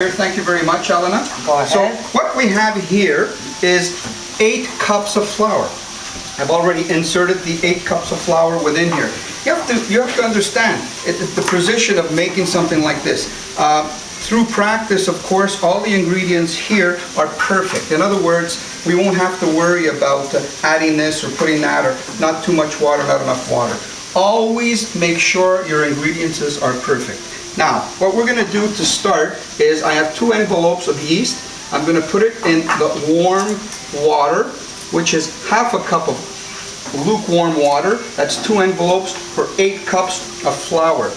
Thank you very much, Elena. Go ahead. So what we have here is 8 cups of flour. I've already inserted the 8 cups of flour within here. You have to understand the position of making something like this. Through practice, of course, all the ingredients here are perfect. In other words, we won't have to worry about adding this or putting that, or not too much water, not enough water. Always make sure your ingredients are perfect. Now, what we're going to do to start is I have 2 envelopes of yeast. I'm going to put it in the warm water, which is half a cup of lukewarm water. That's 2 envelopes for 8 cups of flour.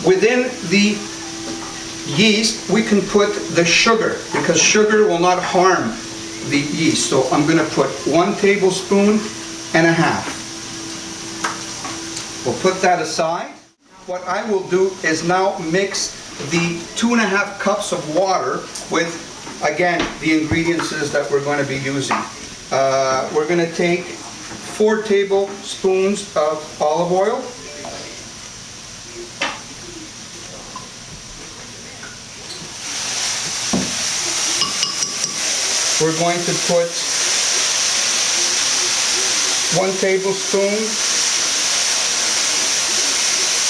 Within the yeast, we can put the sugar, because sugar will not harm the yeast. So I'm going to put 1 tablespoon and a half. We'll put that aside. What I will do is now mix the 2.5 cups of water with, again, the ingredients that we're going to be using. We're going to take 4 tablespoons of olive oil. We're going to put 1 tablespoon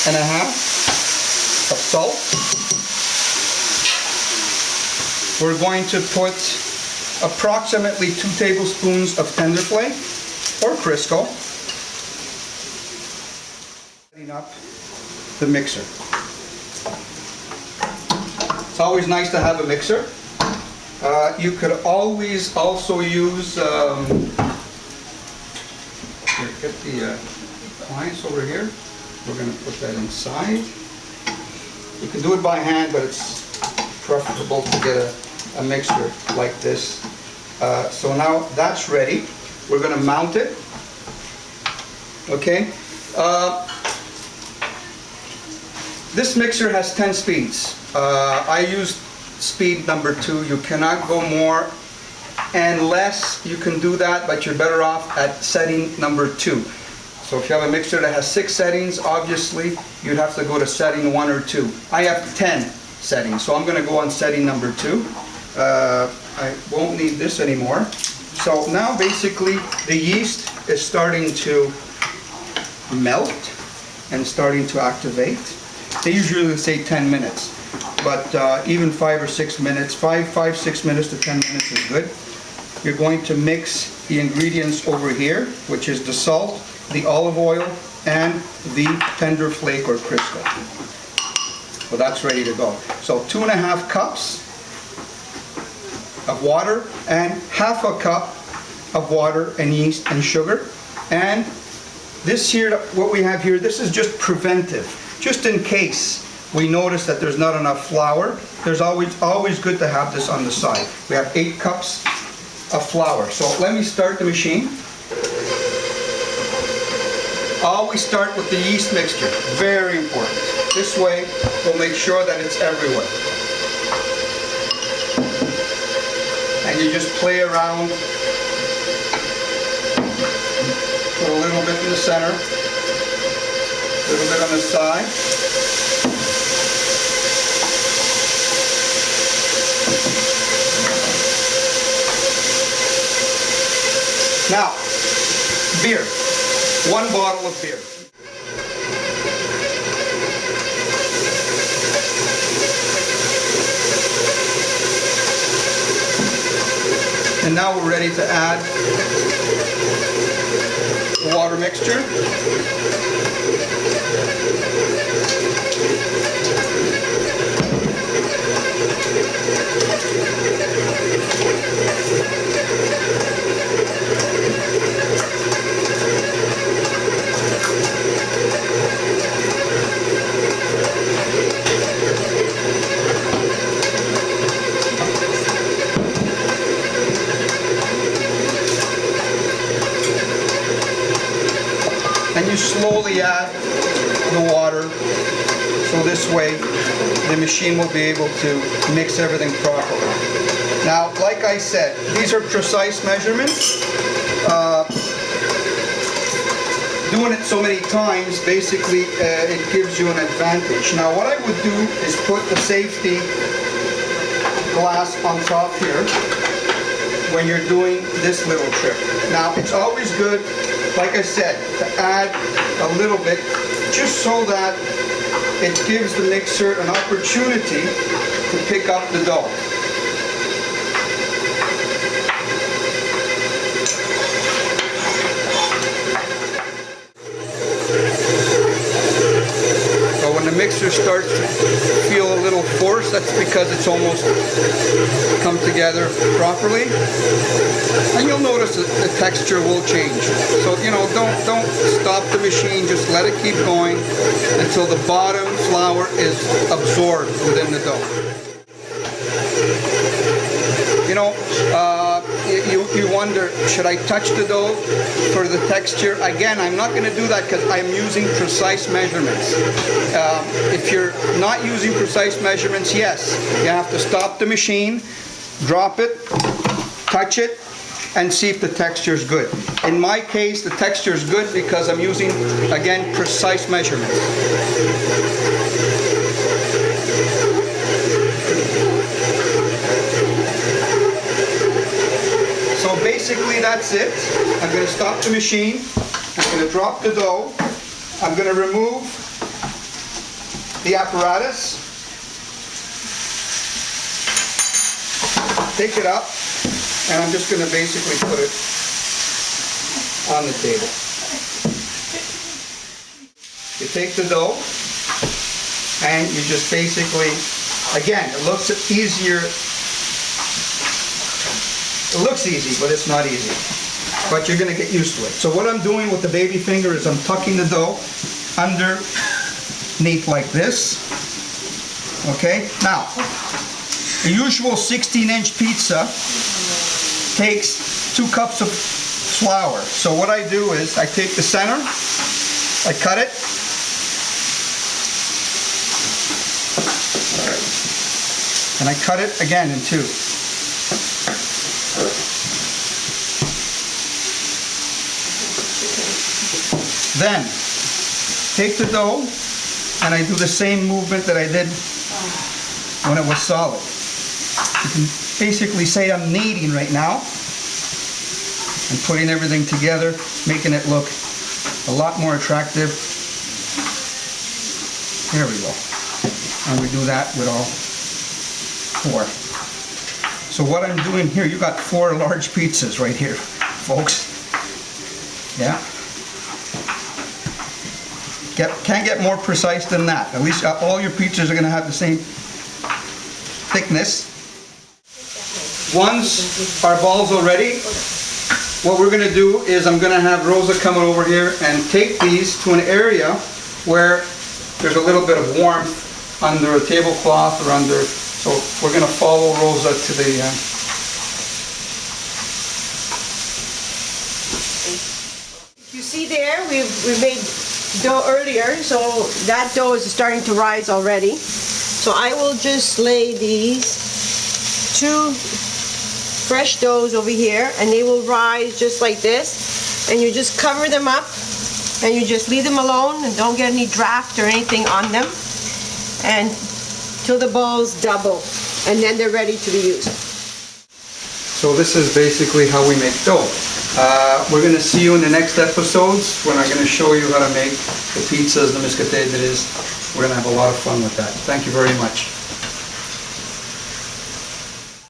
and a half of salt. We're going to put approximately 2 tablespoons of Tenderflake or Crisco. Setting up the mixer. It's always nice to have a mixer. You could always also use, here, get the appliance over here. We're going to put that inside. You can do it by hand, but it's preferable to get a mixer like this. So now that's ready. We're going to mount it. Okay. This mixer has 10 speeds. I used speed number 2. You cannot go more and less. You can do that, but you're better off at setting number 2. So if you have a mixer that has 6 settings, obviously you'd have to go to setting 1 or 2. I have 10 settings, so I'm going to go on setting number 2. I won't need this anymore. So now basically the yeast is starting to melt and starting to activate. They usually say 10 minutes, but even 5 or 6 minutes, 6 minutes to 10 minutes is good. You're going to mix the ingredients over here, which is the salt, the olive oil, and the Tenderflake or Crisco. So that's ready to go. So 2.5 cups of water and half a cup of water and yeast and sugar. And this here, what we have here, this is just preventive. Just in case we notice that there's not enough flour, there's always good to have this on the side. We have 8 cups of flour. So let me start the machine. Always start with the yeast mixture. Very important. This way we'll make sure that it's everywhere. And you just play around. Put a little bit in the center, a little bit on the side. Now, beer. 1 bottle of beer. And now we're ready to add the water mixture. And you slowly add the water, so this way the machine will be able to mix everything properly. Now, like I said, these are precise measurements. Doing it so many times, basically, it gives you an advantage. Now, what I would do is put the safety glass on top here when you're doing this little trick. Now, it's always good, like I said, to add a little bit just so that it gives the mixer an opportunity to pick up the dough. So when the mixer starts to feel a little forced, that's because it's almost come together properly. And you'll notice that the texture will change. So, you know, don't stop the machine, just let it keep going until the bottom flour is absorbed within the dough. You know, you wonder, should I touch the dough for the texture? Again, I'm not going to do that because I'm using precise measurements. If you're not using precise measurements, yes, you have to stop the machine, drop it, touch it, and see if the texture is good. In my case, the texture is good because I'm using, again, precise measurements. So basically that's it. I'm going to stop the machine. I'm going to drop the dough. I'm going to remove the apparatus. Take it up. And I'm just going to basically put it on the table. You take the dough and you just basically, again, it looks easier. It looks easy, but it's not easy. But you're going to get used to it. So what I'm doing with the baby finger is I'm tucking the dough underneath like this. Okay? Now, the usual 16-inch pizza takes 2 cups of flour. So what I do is I take the center, I cut it. And I cut it again in 2. Then, take the dough, and I do the same movement that I did when it was solid. You can basically say I'm kneading right now, and putting everything together, making it look a lot more attractive. There we go. And we do that with all 4. So what I'm doing here, you got 4 large pizzas right here, folks. Yeah. Can't get more precise than that. At least all your pizzas are going to have the same thickness. Once our balls are ready, what we're going to do is I'm going to have Rosa come over here and take these to an area where there's a little bit of warmth under a tablecloth or under. So we're going to follow Rosa to the. You see there, we made dough earlier, so that dough is starting to rise already. So I will just lay these 2 fresh doughs over here, and they will rise just like this. And you just cover them up, and you just leave them alone, and don't get any draft or anything on them, and till the balls double, and then they're ready to be used. So this is basically how we make dough. We're going to see you in the next episodes when I'm going to show you how to make the pizzas, the miscatedders. We're going to have a lot of fun with that. Thank you very much.